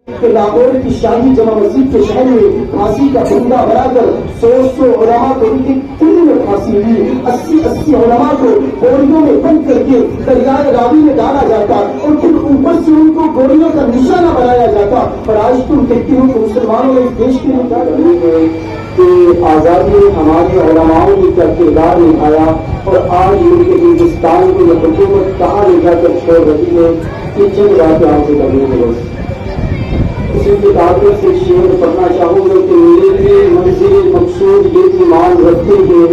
کہ لاہور کی شاہی جامع مسجد کے شہر میں پھانسی کا ڈنڈا بنا کر 100 علماء کو ان کی کلی میں پھانسی ہوئی، 80 علماء کو گولیوں میں بند کر کے دریائے راوی میں ڈالا جاتا اور پھر اوپر سے ان کو گولیوں کا نشانہ بنایا جاتا۔ اور آج تم کہتی ہو کہ مسلمانوں نے اس دیش کے لیے کیا کرنا ہے کہ آزادی ہمارے علماء نے کیا کردار نبھایا، اور آج ملک ہندوستان کو یہ حکومت کہاں لے جا کر چھوڑ رہی ہے، یہ چند باتیں آپ سے کرنے کے لیے اسی کے تعلق سے شعر پڑھنا چاہوں گا کہ میرے منزل مقصود یہ ایمان رکھتے ہیں،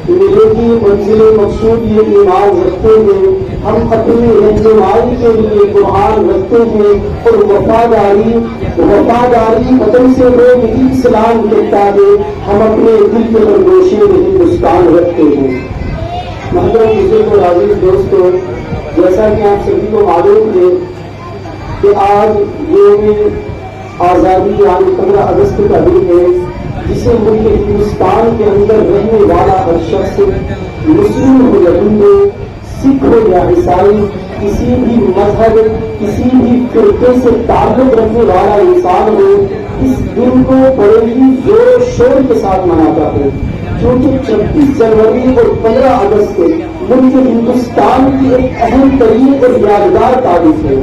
میرے کی منزل مقصود یہ ایمان رکھتے ہیں، ہم اپنی رہنمائی کے لیے قرآن رکھتے ہیں، اور وفاداری وطن سے لوگ اسلام کہتا ہے، ہم اپنے دل کے خرگوشے میں ہندوستان رکھتے ہیں۔ محترم بزرگ اور عزیز دوستو، جیسا کہ آپ سبھی کو معلوم ہے کہ آج یوم آزادی یعنی 15 اگست کا دن ہے، جسے ملک ہندوستان کے اندر رہنے والا ہر شخص، مسلم ہو یا ہندو، سکھ ہو یا عیسائی، کسی بھی مذہب کسی بھی فرقے سے تعلق رکھنے والا انسان ہو، اس دن کو بڑے ہی زور و شور کے ساتھ مناتا ہے، کیونکہ 26 جنوری اور 15 اگست ملک ہندوستان کی ایک اہم ترین اور یادگار تاریخ ہے۔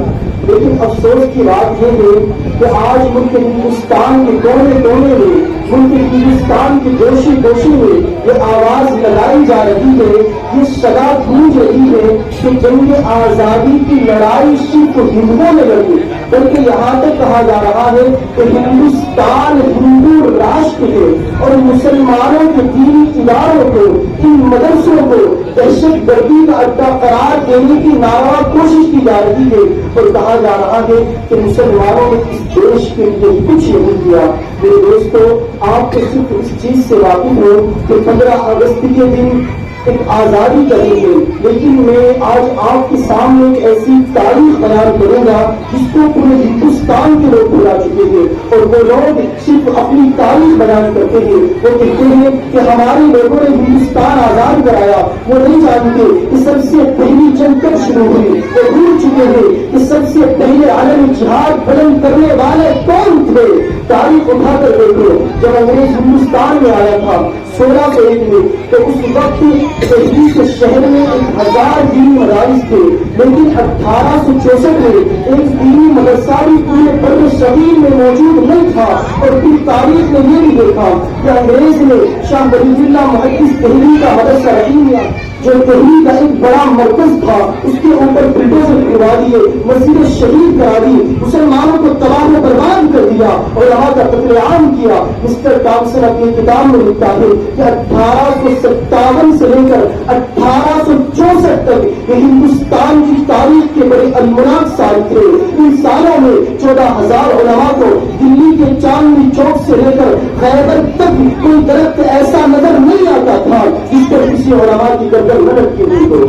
لیکن افسوس کی بات یہ ہے کہ آج ملک ہندوستان کے کونے کونے میں، ملک ہندوستان کے گوشے گوشے میں یہ آواز لگائی جا رہی ہے، یہ صدا گونج رہی ہے کہ جنگ آزادی کی لڑائی صرف ہندوؤں نے لڑی، بلکہ یہاں تک کہا جا رہا ہے کہ ہندوستان ہندو راشٹر ہے، اور مسلمانوں کے دینی اداروں کو، ان مدرسوں کو دہشت گردی کا اڈا قرار دینے کی ناروا کوشش کی جا رہی ہے، اور کہا جا رہا ہے کہ مسلمانوں نے اس دیش کے لیے کچھ نہیں کیا۔ میرے دوستو، آپ کو صرف اس چیز سے واقف ہو کہ 15 اگست کے دن ایک آزادی کا دن ہے، لیکن میں آج آپ کے سامنے ایک ایسی تاریخ بیان کروں گا جس کو پورے ہندوستان کے لوگ بھلا چکے ہیں، اور وہ لوگ صرف اپنی تاریخ بیان کرتے ہیں، وہ کہتے ہیں کہ ہمارے لوگوں نے ہندوستان آزاد کرایا، وہ نہیں جانتے کہ سب سے پہلی جنگ کب شروع ہوئی، وہ بھول چکے ہیں کہ سب سے پہلے عالمی جہاد بلند کرنے والے کون تھے۔ تاریخ اٹھا کر دیکھو، جب انگریز ہندوستان میں آیا تھا 1601 میں، تو اس وقت دہلی کے شہر میں 1000 دینی مدارس تھے، لیکن 1864 میں ایک دینی مدرسہ بھی پورے بر صغیر میں موجود نہیں تھا۔ اور پھر تاریخ نے یہ بھی دیکھا کہ انگریز نے شاہ ولی اللہ محدث دہلی کا مدرسہ رکھا، جو دہلی کا ایک بڑا مرکز تھا، اس کے اوپر بلڈوزر کروا دیے، مسجد شہید کرا دی، مسلمانوں کو تباہ و برباد کر دیا اور یہاں کا قتل عام کیا۔ مسٹر ٹامسن اپنی کتاب میں لکھتا ہے کہ 1857 سے لے کر 1864 تک یہ ہندوستان کی تاریخ کے بڑے المناک سال تھے۔ ان سالوں میں 14,000 علماء کو دلی کے چاندنی چوک سے لے کر خیبر تک کوئی درخت ایسا نظر نہیں آتا تھا جس پر کسی علماء کی گردن نہ رکھی ہوئی ہو۔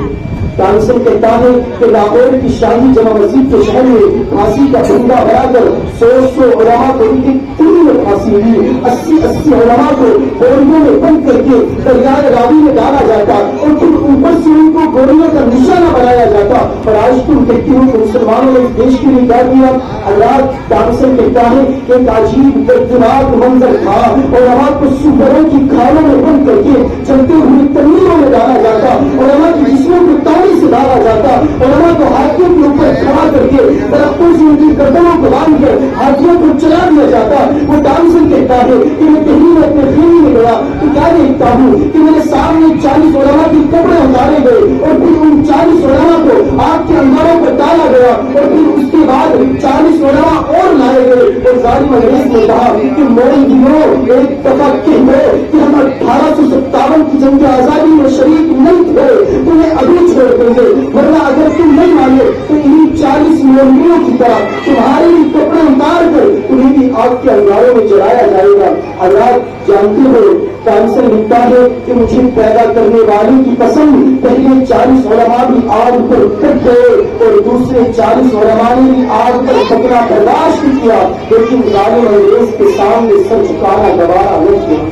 ٹامسن کہتا ہے کہ لاہور کی شاہی جامع مسجد کے شہر میں پھانسی کا ڈنڈا بنا کر 100 علماء کو ان کی کلی میں پھانسی ہوئی، 80 علماء کو گولیوں میں بند کر کے دریائے راوی میں ڈالا جاتا اور پھر اوپر سے ان کو گولیوں کا نشانہ بنایا جاتا۔ اور آج تم کہتی ہو کہ مسلمانوں نے اس دیش کے لیے کیا کیا۔ اللہ ٹامسن کہتا ہے کہ ایک عجیب دردناک منظر تھا، علماء کو سوروں کی کھالوں میں بند کر کے چلتے ہوئے تنیروں میں ڈالا جاتا، علماء کے جسموں کو سے ڈالا جاتا، علماء کو ہاتھیوں کے اوپر کھڑا کر کے درختوں سے ان کی گردنوں کو باندھ کر ہاتھیوں کو چلا دیا جاتا۔ وہ ٹامسن کہتا ہے کہ میں کہیں میں اپنے خیمے میں گیا تو کیا دیکھتا ہوں کہ میرے سامنے 40 علماء کی کپڑے اتارے گئے، اور پھر ان 40 علماء کو آگ کے انگاروں پر ڈالا گیا، اور پھر اس کے بعد 40 علماء اور لائے گئے۔ اور ظالم انگریز نے کہا کہ موڑ دیو ایک دفعہ کہہ دو کہ ہم 1857 کی جنگ آزادی میں شریک نہیں تھے، تمہیں ابھی چھوڑ دیں گے، ورنہ اگر تم نہیں مانے تو انہیں 40 مولویوں کی طرح تمہارے بھی کپڑے اتار کر انہیں بھی آگ کے انگاروں میں جلایا جائے گا۔ حضرات جانتے ہو، ٹامسن لکھتا ہے کہ مجھے پیدا کرنے والے کی قسم، پہلے 40 علماء بھی آگ پر کٹ گئے اور دوسرے 40 علماء نے بھی آگ پر کٹنا برداشت کیا، لیکن ظالم انگریز کے سامنے سر جھکانا گوارا نہیں کیا۔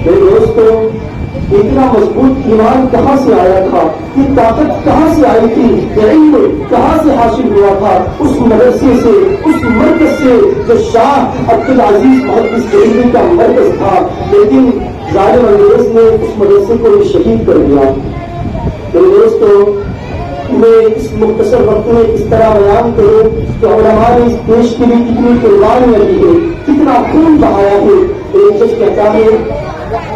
میرے دوستوں، اتنا مضبوط ایمان کہاں سے آیا تھا، یہ طاقت کہاں سے آئی تھی، یہ علم کہاں سے حاصل ہوا تھا؟ اس مدرسے سے، اس مرکز سے جو شاہ عبدالعزیز محدث دہلوی کا مرکز تھا، لیکن ظالم انگریز نے اس مدرسے کو بھی شہید کر دیا۔ دوستو، میں اس مختصر وقت میں اس طرح بیان کروں کہ علماء نے اس دیش کے لیے کتنی قربانیاں دی ہے، کتنا خون بہایا ہے۔ ایک شخص کہتا ہے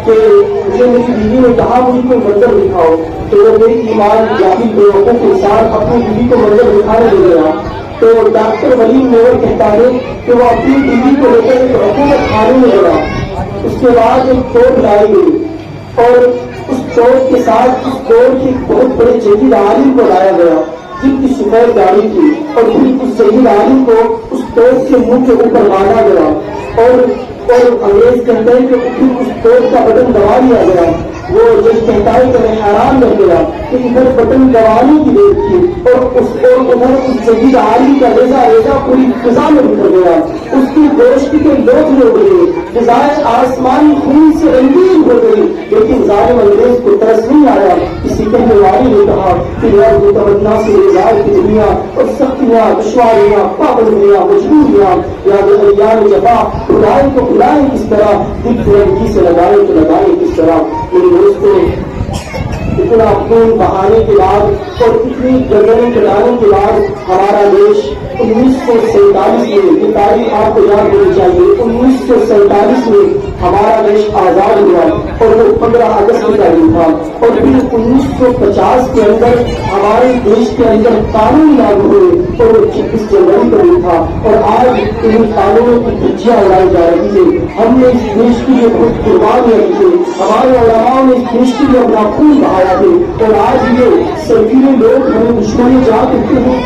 کہ مجھے میری بیوی نے کہا مجھے کوئی منظر دکھاؤ، تو وہ میری ایمان جاہل بیوقوف انسان اپنی بیوی کو منظر دکھانے لے گیا، تو ڈاکٹر ولیم نور کہتا ہے کہ وہ اپنی بیوی کو لے کر ایک حکومت خانے میں لگا۔ اس کے بعد ایک توپ لائی گئی اور اس توپ کے ساتھ اس دور کے بہت بڑے جدید عالم کو لایا گیا جن کی سفید داڑھی تھی، اور پھر اس جدید عالم کو اس توپ کے منہ کے اوپر باندھا گیا اور انگریز کہتے ہیں کہ پھر اس توپ کا بٹن دبا دیا گیا۔ وہ جج کہتا ہے کہ میں حیران رہ گیا کہ ادھر بٹن دبانے کی دیر تھی اور ادھر اس جدید عالم کا ریزہ ریزہ پوری فضا میں بکھر گیا، اس کی گوشت کے لوٹھے ہو گئے، فضائے آسمانی خون سے رنگین ہو گئی، لیکن ظالم انگریز کو ترس نہیں آیا۔ کسی کہنے والی نے کہا کہ یار وہ تمنا سے ریزائے کی دنیا اور سختیاں، دشواریاں، پابندیاں، مجبوریاں، یاد ایام جفا، بلائے کو بلائے کس طرح، دل فرنگی سے لگائے تو لگائے کس طرح۔ میرے دوستوں، اتنا خون بہانے کے بعد اور اتنی گردنیں کٹانے کے بعد ہمارا دیش 1947 میں، یہ تاریخ آپ کو یاد ہونی چاہیے، 1947 میں ہمارا دیش آزاد ہوا اور وہ 15 اگست کا دن تھا، اور پھر 1950 کے اندر ہمارے دیش کے اندر قانون لاگو ہوئے اور وہ 26 جنوری کا دن تھا، اور آج ان قانونوں کی دھجیاں اڑائی جا رہی ہے۔ ہم نے اس دیش کے لیے بہت قربانیاں دی ہے، ہمارے علماء نے اس دیش کے لیے اپنا خون بہایا ہے، اور آج یہ سرفیلے لوگ ہمیں دشمنی جان کہتے ہیں،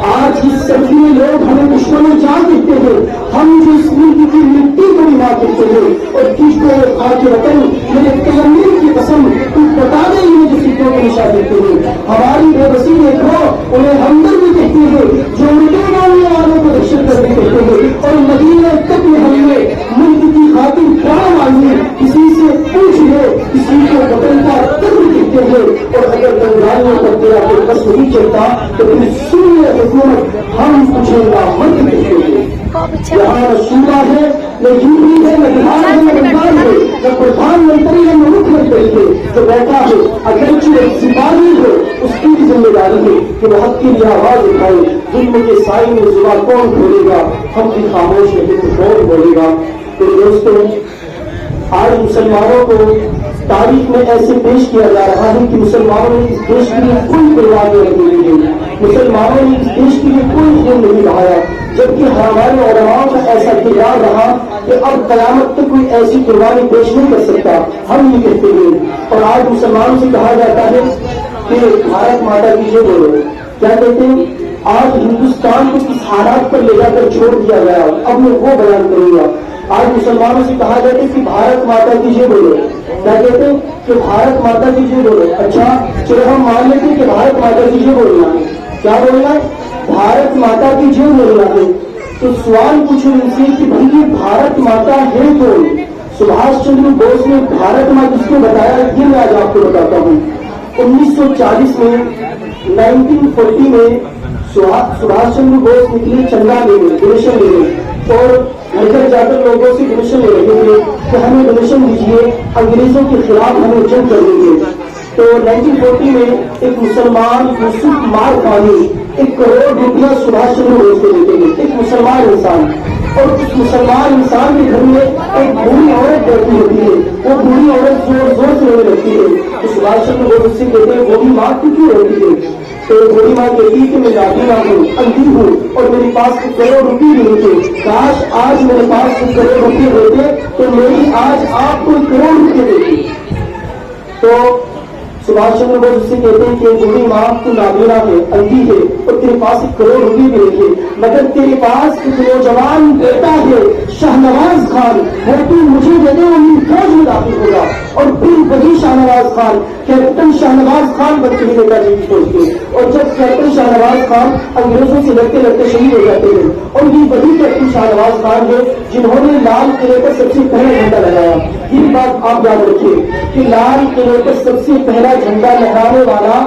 آج یہ سرفیلے لوگ ہمیں دشمنی جان کہتے ہیں، ہم جو اس ملک کی مٹی کو بھی نہ کہتے ہیں، اور جس کو خاک وطن میرے پیغمبر کی قسم تم بتا دیں انہیں جو سکھوں کو نشا دیتے ہیں، ہماری بے بسی دیکھو، انہیں ہمدرد کہتے ہیں جو مٹے مارنے والوں کو دہشت گردی کہتے ہیں، اور مدینہ تک میں ہم نے ملک کی خاطر کیا مانگی، کسی سے پوچھ لے، کسی کو وطن کا قدر کہتے ہیں، اور اگر بنگالیوں پر تیرا کوئی بس نہیں چلتا تو پھر سن حکومت ہم تجھے نامرد کہتے ہیں۔ یہاں نہ صوبہ ہے، نہ یوپی ہے، نہ بہار ہے، نہ بنگال ہے، نہ پردھان منتری ہے، نہ مکھ منتری ہے، جو بیٹھا ہے اگرچہ ایک سپاہی ہے، اس کی بھی ذمہ داری ہے کہ وہ حق کے لیے آواز اٹھائے۔ ظلم کے سائے میں زبان کون کھولے گا، ہم بھی خاموش رہے تو کون بولے گا۔ تو دوستوں، آج مسلمانوں کو تاریخ میں ایسے پیش کیا جا رہا ہے کہ مسلمانوں نے اس دیش کے لیے کوئی قربانیاں نہیں دی ہیں، مسلمانوں نے اس دیش کے لیے کوئی خون نہیں بہایا، جبکہ ہمارے علماء کا ایسا کردار رہا کہ اب قیامت تک کوئی ایسی قربانی پیش نہیں کر سکتا، ہم یہ کہتے ہیں۔ اور آج مسلمانوں سے کہا جاتا ہے کہ بھارت ماتا کی جے بولو، کیا کہتے ہیں؟ آج ہندوستان کو کس حالات پر لے جا کر چھوڑ دیا گیا، اب میں وہ بیان کروں گا۔ آج مسلمانوں سے کہا جاتا ہے کہ بھارت ماتا کی جے بولو، کیا کہتے ہیں؟ کہ بھارت ماتا کی جے بولو۔ اچھا چلو ہم مان لیتے کہ بھارت ماتا کی جے بولنا ہے، کیا بولنا ہے؟ بھارت ماتا کی جے بولنا ہے۔ تو سوال پوچھو ان سے کہ بھائی یہ بھارت ماتا ہے کون؟ سبھاش چندر بوس نے بھارت ماں کس کو بتایا، یہ میں آج آپ کو بتاتا ہوں۔ 1940 میں 1940 میں سبھاش چندر بوس نکلے چندہ لینے، ڈونیشن لینے، اور گھر گھر جا کر لوگوں سے ڈونیشن لے رہے تھے کہ ہمیں ڈونیشن دیجیے، انگریزوں کے خلاف ہمیں جنگ کر دیں گے۔ تو 1940 میں ایک مسلمان یوسف مارخانی 1 کروڑ روپیہ سبھاش چندر بوس کو دیتے ہیں، ایک مسلمان انسان، اور اس مسلمان انسان کے گھر میں ایک بوڑھی عورت بیٹھی ہوتی ہے، وہ بوڑھی عورت زور زور سے رونے لگتی ہے، تو سبھاش چندر بوس اس سے کہتے ہیں بوڑھی ماں کیوں روتی ہے؟ تو بوڑھی ماں کہتی ہے کہ میں نابینا ہوں، اندھی ہوں، اور میرے پاس 1 کروڑ روپئے بھی نہیں تھے، کاش آج میرے پاس 1 کروڑ روپئے ہوتے تو میری آج آپ کو 1 کروڑ روپئے دیتی۔ تو سبھاش چندر بوس اس سے کہتے ہیں کہ بوڑھی ماں تو نابینا ہے، اندھی ہے، اور تیرے پاس 1 کروڑ روپئے بھی نہیں ہے، مگر تیرے پاس ایک نوجوان بیٹا ہے شاہنواز خان، وہ تو مجھے دے دے، وہ میری فوج میں داخل ہوگا، اور پھر وہی شاہنواز خان کیپٹن شاہنواز خان بن کے نیتا جی کی فوج کے، اور جب کیپٹن شاہنواز خان انگریزوں سے لڑتے لڑتے شہید ہو جاتے ہیں، اور یہ وہی کیپٹن شاہنواز خان ہے جنہوں نے لال قلعے پر سب سے پہلا جھنڈا لگایا. یہ بات آپ یاد رکھیے کہ لال قلعے پر سب سے پہلا جھنڈا لہرانے والا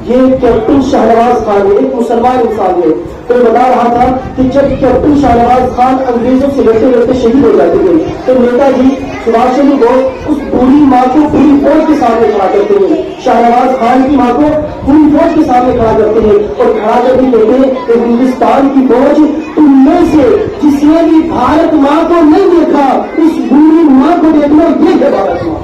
یہ کیپٹن شاہنواز خان ہے، ایک مسلمان انسان ہے. تو بتا رہا تھا کہ جب کیپٹن شاہنواز خان انگریزوں سے لڑتے لڑتے شہید ہو جاتے تھے تو نیتا جی سبھاش چندر بوس اس بوڑھی ماں کو پوری فوج کے سامنے کھڑا کرتے ہیں. شاہنواز خان کی ماں کو پوری فوج کے سامنے کھڑا کرتے ہیں اور کھڑا کر کے کہتے ہیں کہ ہندوستان کی فوج تم میں سے جس نے بھی بھارت ماں کو نہیں دیکھا اس بوڑھی ماں کو دیکھنا، یہ ہے بھارت ماں.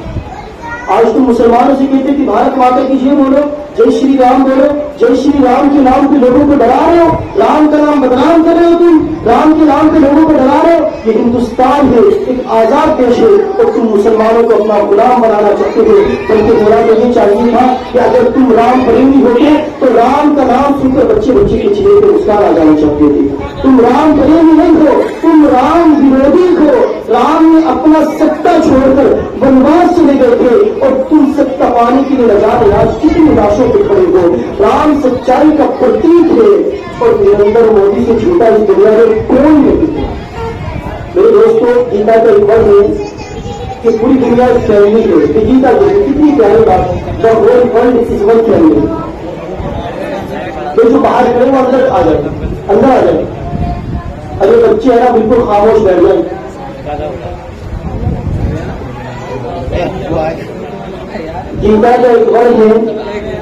آج تم مسلمانوں سے کہتے کہ بھارت ماتا کی جے بولو، جے شری رام بولو، جے شری رام کے نام پہ لوگوں کو ڈرا رہے ہو، رام کا نام بدنام کر رہے ہو، تم رام کے نام پہ لوگوں کو ڈرا رہے ہو. یہ ہندوستان ہے، ایک آزاد دیش ہے اور تم مسلمانوں کو اپنا غلام بنانا چاہتے ہو. بلکہ میرا تو یہ چاہیے تھا کہ اگر تم رام پریمی ہوتے تو رام کا نام سن کر بچے بچے کے چہرے پہ مسکان آ جانا چاہتے تھے. تم رام پریمی نہیں ہو، تم رام ورودھی ہو. رام نے اپنا ستا چھوڑ کر ونواس چلے گئے تھے اور تم ستا پانے کے لیے نجات آج کتنی لاشوں پہ کھڑے ہو. رام سچائی کا پرتیک ہے اور نریندر مودی سے جھوٹا اس دنیا میں کوئی نہیں ہے. میرے دوستوں، گیتا کا ایک ورڈ ہے کہ پوری دنیا ایک فیملی ہے. کہ گیتا جو ہے کتنی پیاری بات، the whole world is one family. تو جو باہر کرے وہ اندر آ جائے، اندر آ جائے. ارے بچے ہے نا بالکل خاموش بیٹھ جائیں. گیتا کا ایک ورڈ ہے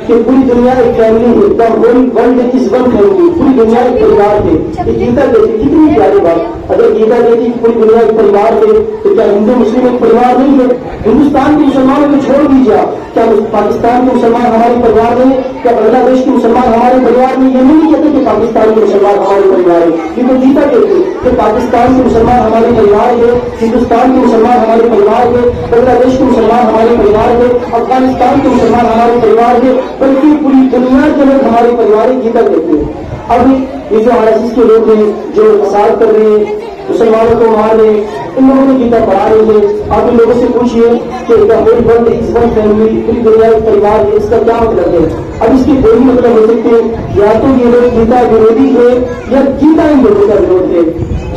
کہ پوری دنیا ایک فیملی ہے. The whole world is one family. پوری دنیا ایک پریوار ہے. یہ گیتا کہتی کتنی پیاری بات. اگر گیتا کہتی کہ پوری دنیا ایک پریوار ہے تو کیا ہندو مسلم ایک پریوار نہیں ہے؟ ہندوستان کے مسلمانوں کو چھوڑ دیجیے، کیا پاکستان کے مسلمان ہمارے پریوار نہیں؟ کیا بنگلہ دیش کے مسلمان ہمارے پریوار نہیں؟ یہ نہیں کہتے کہ پاکستان کے مسلمان ہمارے پریوار ہے. یہ تو گیتا کہتے کہ پاکستان کے مسلمان ہمارے پریوار ہے، ہندوستان کے مسلمان ہمارے پریوار ہے، بنگلہ دیش کے مسلمان ہمارے پریوار ہے، افغانستان کے مسلمان ہمارے پریوار ہے، بلکہ پوری دنیا کے لوگ ہمارے پریوار ہے. گیتا کہتے ہیں. اب یہ جو RSS کے لوگ ہیں جو فساد کر رہے ہیں، مسلمانوں کو مار رہے ہیں، ان لوگوں نے گیتا پڑھا رہے ہیں. آپ ان لوگوں سے پوچھیے کہ the whole world is one family, پوری دنیا ایک پریوار ہے، اس کا کیا مطلب ہے؟ اب اس کے دو ہی مطلب ہو سکتے ہیں، یا تو یہ لوگ گیتا ورودھی ہے یا گیتا ان لوگوں کا وروਧ ہے.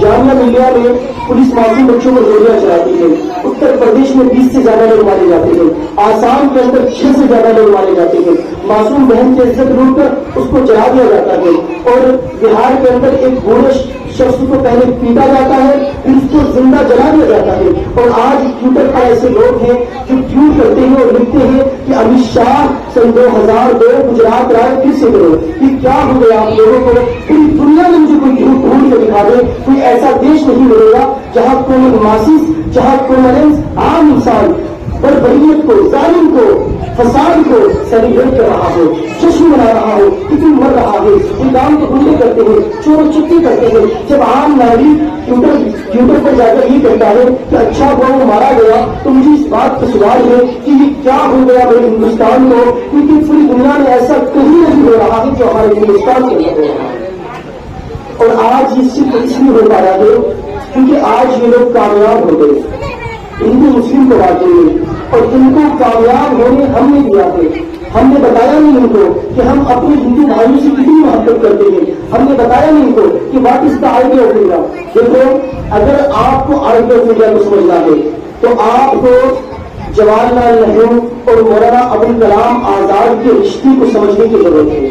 جامعہ ملیہ میں پولیس معصوم بچوں کو گولیاں چلاتی ہے. اتر پردیش میں 20 سے زیادہ لوگ مارے جاتے ہیں. آسام کے اندر 6 سے زیادہ لوگ مارے جاتے ہیں. معصوم بہن کی عزت لوٹ کر اس کو جلا دیا جاتا ہے. اور بہار کے اندر ایک بوڑھے شخص کو پہلے پیٹا جاتا ہے، پھر اس کو زندہ جلا دیا جاتا ہے. اور آج ٹویٹر پر ایسے لوگ ہیں جو ٹویٹ کرتے ہیں اور لکھتے ہیں کہ امت شاہ سن 2002 گجرات رائے پھر سے کرو. یہ کیا ہو گیا آپ لوگوں کو؟ پوری دنیا میں مجھے کوئی جھوٹ ڈھونڈ کے دکھا دے. کوئی ایسا دیش نہیں ملے گا جہاں کومن ماسس، جہاں کومنس عام انسان بربریت کو، ظالم کو، فساد کو سیلیبریٹ کر رہا ہو، جشن منا رہا ہو، کتنی مر رہا ہے. یہ کام تو گنڈے کرتے ہیں، چور چکی کرتے ہیں. جب عام ناگرک ٹویٹر پر جا کر یہ کہتا ہے کہ اچھا ہوا وہ مارا گیا، تو مجھے اس بات کا سوال ہے کہ یہ کیا ہو گیا میرے ہندوستان کو؟ کیونکہ پوری دنیا میں ایسا کہیں نہیں ہو رہا ہے جو ہمارے ہندوستان کے اندر ہو رہا ہے. اور آج یہ صرف اس لیے ہو پا رہا ہے کیونکہ آج یہ لوگ کامیاب ہو گئے. ہندو مسلم کو باتیں ہوئی اور ان کو کامیاب ہونے ہم نے دیا ہے. ہم نے بتایا نہیں ان کو کہ ہم اپنے ہندو بھائیوں سے کتنی محبت کرتے ہیں. ہم نے بتایا نہیں ان کو کہ what is the idea of India. دیکھو، اگر آپ کو آئیڈیا آف انڈیا کو سمجھنا ہے تو آپ کو جواہر لال نہرو اور مولانا ابوالکلام آزاد کے رشتے کو سمجھنے کی ضرورت ہے.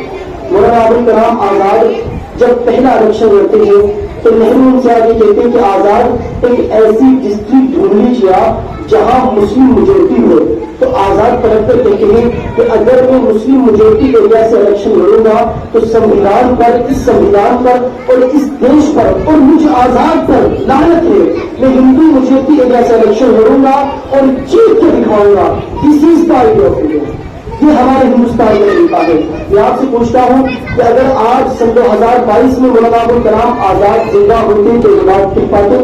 مولانا ابوالکلام آزاد جب پہلا الیکشن لڑتے ہیں تو نہرو ان سے آگے کہتے ہیں کہ آزاد ایک ایسی ڈسٹرکٹ ڈھونڈ لیجیے جہاں مسلم میجورٹی ہو. تو آزاد پلٹ کر کہتے ہیں کہ اگر میں مسلم میجورٹی ایریا سے الیکشن لڑوں گا تو سنویدھان پر، اس سنویدھان پر اور اس دیش پر اور مجھ آزاد پر لعنت ہے. میں ہندو میجورٹی ایریا سے الیکشن لڑوں گا اور جیت کے دکھاؤں گا. دس از دا آئیڈیا آف انڈیا. یہ ہمارے ہندوستان میں ملتا ہے. میں آپ سے پوچھتا ہوں کہ اگر آج سن 2022 میں مولانا ابوالکلام آزاد زندہ ہوتے تو یہ بات کہہ پاتے؟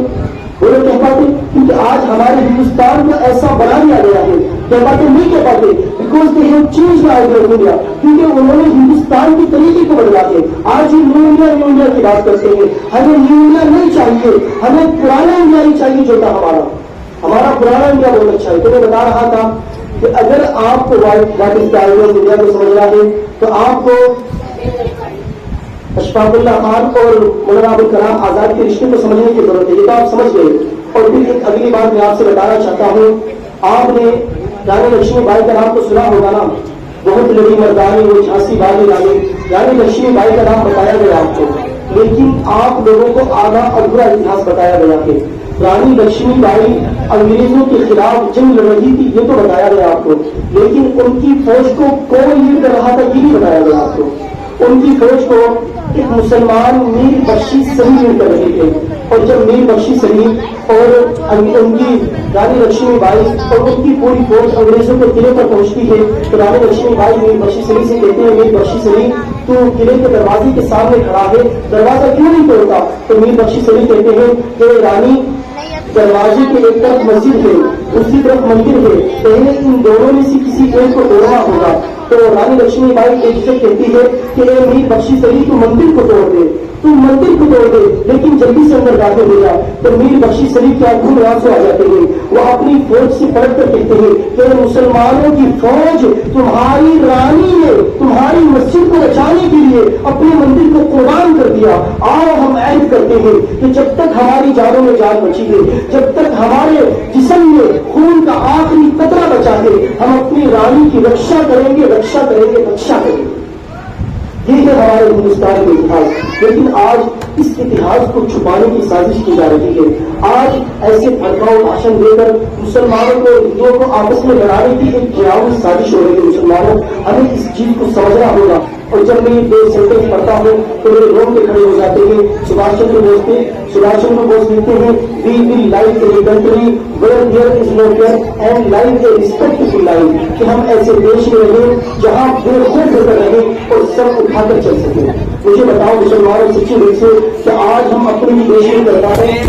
بولے کہہ پاتے؟ کیونکہ آج ہمارے ہندوستان کو ایسا بنا دیا گیا ہے. کہہ پاتے؟ نہیں کہہ پاتے. Because they have change the idea of India. کیونکہ انہوں نے ہندوستان کے طریقے کو بدلا کے آج یہ نیو انڈیا کی بات کرتے ہیں. ہمیں نیو انڈیا نہیں چاہیے، ہمیں پرانا انڈیا ہی چاہیے جو تھا ہمارا پرانا انڈیا بہت اچھا ہے. تو میں بتا رہا تھا کہ اگر آپ کو what is the idea of India کو سمجھنا ہے تو آپ کو اشفاق اللہ خان اور مولانا ابوالکلام آزاد کے رشتے کو سمجھنے کی ضرورت ہے، یہ تو آپ سمجھ گئے۔ اور پھر ایک اگلی بات میں آپ سے بتانا چاہتا ہوں، آپ نے رانی لکشمی بائی کا نام تو سنا ہوگا نا، بہت لڑی مردانی وہ جھانسی والی رانی لکشمی بائی کا نام بتایا گیا آپ کو، لیکن آپ لوگوں کو آدھا ادھورا اتہاس بتایا گیا کہ رانی لکشمی بائی انگریزوں کے خلاف جنگ لڑ رہی تھی، یہ تو بتایا گیا آپ کو، لیکن ان کی فوج کو کون لیڈ کر رہا تھا یہ بھی بتایا گیا آپ کو۔ ان کی فوج کو ایک مسلمان میر بخشی سلیم لیڈ کر رہے تھے، اور جب میر بخشی سلیم اور ان کی رانی لکشمی بائی اور ان کی پوری فوج انگریزوں کے قلعے پر پہنچتی ہے تو رانی لکشمی بائی میر بخشی سلیم سے کہتے ہیں، میر بخشی سلیم تو قلعے کے دروازے کے سامنے کھڑا ہے، دروازہ کیوں نہیں توڑتا؟ تو میر بخشی سلیم کہتے ہیں کہ رانی دروازے کے ایک طرف مسجد ہے، دوسری طرف مندر ہے، پہلے ان دونوں میں سے کسی ایک کو توڑنا ہوگا۔ تو رانی لکشمی بائی ایک سے کہتی ہے کہ اے میر بخشی سلیم تو مندر کو توڑ دے، تو مندر کو توڑ دے، لیکن جلدی سے اندر داخل ہو جا۔ تو میر بخشی سلیم کیا گھوم رہا سے آ جاتے ہیں، وہ اپنی فوج سے پلٹ کر کہتے ہیں کہ مسلمانوں کی فوج تمہاری رانی نے تمہاری مسجد کو بچانے کے لیے اپنے مندر کو قربان کر دیا، آؤ ہم عہد کرتے ہیں کہ جب تک ہماری جانوں میں جان بچی ہے، جب تک ہمارے جسم میں خون کا آخری قطرہ بچا ہے، ہم اپنی رانی کی رکشا کریں گے، رکشا کریں گے، رکشا کریں گے۔ یہ ہے ہمارے ہندوستان کا اتہاس، لیکن آج اس اتہاس کو چھپانے کی سازش کی جا رہی ہے۔ آج ایسے بھڑکاؤ بھاشن دے کر مسلمانوں کو ہندوؤں کو آپس میں لڑانے کی ایک ڈراؤنی سازش ہو رہی ہے۔ مسلمانوں ہمیں اس چیز کو سمجھنا ہوگا، اور جب میں یہ دو سینٹنس پڑھتا ہوں تو میرے روم کے کھڑے ہو جاتے ہیں۔ سبھاش چندر بوس لکھتے ہیں we will life a country where there is no fear and life a respectful life, کہ ہم ایسے دیش میں رہیں جہاں بے خوف ہو کر رہیں اور سب اٹھا کر چل سکیں۔ مجھے بتاؤ مسلمانوں سچی دل سے کہ آج ہم اپنی دیش میں کرتا ہے